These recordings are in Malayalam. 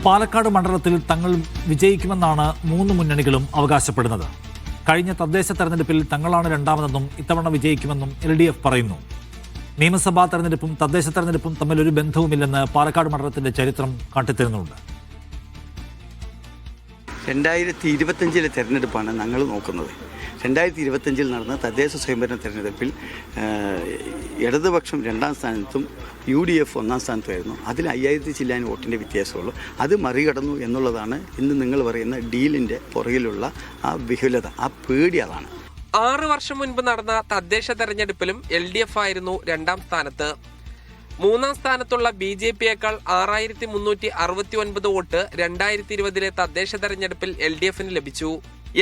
പാലക്കാട് മണ്ഡലത്തിൽ തങ്ങൾ വിജയിക്കുമെന്നാണ് മൂന്ന് മുന്നണികളും അവകാശപ്പെടുന്നത്. കഴിഞ്ഞ തദ്ദേശ തെരഞ്ഞെടുപ്പിൽ തങ്ങളാണ് രണ്ടാമതെന്നും ഇത്തവണ വിജയിക്കുമെന്നും LDF പറയുന്നു. നിയമസഭാ തെരഞ്ഞെടുപ്പും തദ്ദേശ തെരഞ്ഞെടുപ്പും തമ്മിൽ ഒരു ബന്ധവുമില്ലെന്ന് പാലക്കാട് മണ്ഡലത്തിന്റെ ചരിത്രം കാട്ടിത്തരുന്നുണ്ട്. 2025 തെരഞ്ഞെടുപ്പാണ് ഞങ്ങൾ നോക്കുന്നത്. 2025 നടന്ന തദ്ദേശ സ്വയംഭരണ തെരഞ്ഞെടുപ്പിൽ ഇടതുപക്ഷം 2ാം സ്ഥാനത്തും UDF 1ാം സ്ഥാനത്തുമായിരുന്നു. അതിൽ 5000 ചില്ലാൻ വോട്ടിൻ്റെ വ്യത്യാസമുള്ളൂ. അത് മറികടന്നു എന്നുള്ളതാണ് ഇന്ന് നിങ്ങൾ പറയുന്ന ഡീലിൻ്റെ പുറകിലുള്ള ആ വിഹുലത, ആ പേടി. അതാണ് 6 വർഷം മുൻപ് നടന്ന തദ്ദേശ തെരഞ്ഞെടുപ്പിലും LDF ആയിരുന്നു 2ാം സ്ഥാനത്ത്. 3ാം സ്ഥാനത്തുള്ള BJPയേക്കാൾ 6369 വോട്ട് 2020 തദ്ദേശ തെരഞ്ഞെടുപ്പിൽ LDFന് ലഭിച്ചു.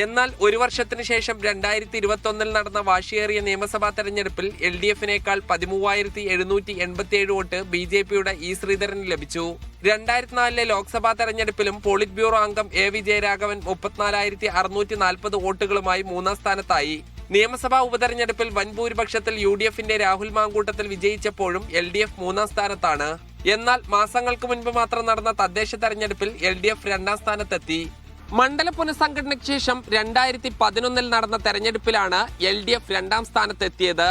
എന്നാൽ ഒരു വർഷത്തിന് ശേഷം 2021 നടന്ന വാശിയേറിയ നിയമസഭാ തെരഞ്ഞെടുപ്പിൽ LDFനേക്കാൾ 13787 വോട്ട് BJPയുടെ E ശ്രീധരന് ലഭിച്ചു. 2004 ലോക്സഭാ തെരഞ്ഞെടുപ്പിലും പോളിറ്റ് ബ്യൂറോ അംഗം A വിജയരാഘവൻ 34,640 വോട്ടുകളുമായി 3ാം സ്ഥാനത്തായി. നിയമസഭാ ഉപതെരഞ്ഞെടുപ്പിൽ വൻ ഭൂരിപക്ഷത്തിൽ UDFന്റെ രാഹുൽ മാങ്കൂട്ടത്തിൽ വിജയിച്ചപ്പോഴും LDF 3ാം സ്ഥാനത്താണ്. എന്നാൽ മാസങ്ങൾക്ക് മുൻപ് മാത്രം നടന്ന തദ്ദേശ തെരഞ്ഞെടുപ്പിൽ LDF 2ാം സ്ഥാനത്തെത്തി. മണ്ഡല പുനഃസംഘടനയ്ക്ക് ശേഷം 2011 നടന്ന തെരഞ്ഞെടുപ്പിലാണ് LDF 2ാം സ്ഥാനത്തെത്തിയത്.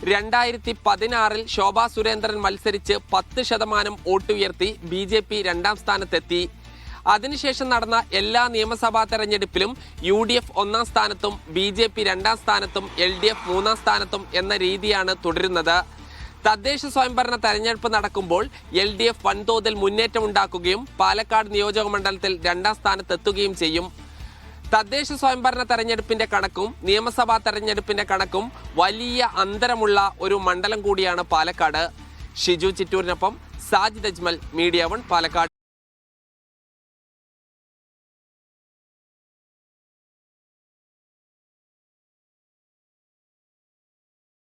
2016 ശോഭാ സുരേന്ദ്രൻ മത്സരിച്ച് 10% വോട്ട് ഉയർത്തി BJP 2ാം സ്ഥാനത്തെത്തി. അതിനുശേഷം നടന്ന എല്ലാ നിയമസഭാ തെരഞ്ഞെടുപ്പിലും UDF 1ാം സ്ഥാനത്തും BJP 2ാം സ്ഥാനത്തും LDF 3ാം സ്ഥാനത്തും എന്ന രീതിയാണ് തുടരുന്നത്. തദ്ദേശ സ്വയംഭരണ തെരഞ്ഞെടുപ്പ് നടക്കുമ്പോൾ LDF വൻതോതിൽ മുന്നേറ്റമുണ്ടാക്കുകയും പാലക്കാട് നിയോജക മണ്ഡലത്തിൽ 2ാം സ്ഥാനത്തെത്തുകയും ചെയ്യും. തദ്ദേശ സ്വയംഭരണ തെരഞ്ഞെടുപ്പിന്റെ കണക്കും നിയമസഭാ തെരഞ്ഞെടുപ്പിന്റെ കണക്കും വലിയ അന്തരമുള്ള ഒരു മണ്ഡലം കൂടിയാണ് പാലക്കാട്. ഷിജു ചിറ്റൂരിനൊപ്പം സാജിദ് അജ്മൽ, മീഡിയ 1 പാലക്കാട്.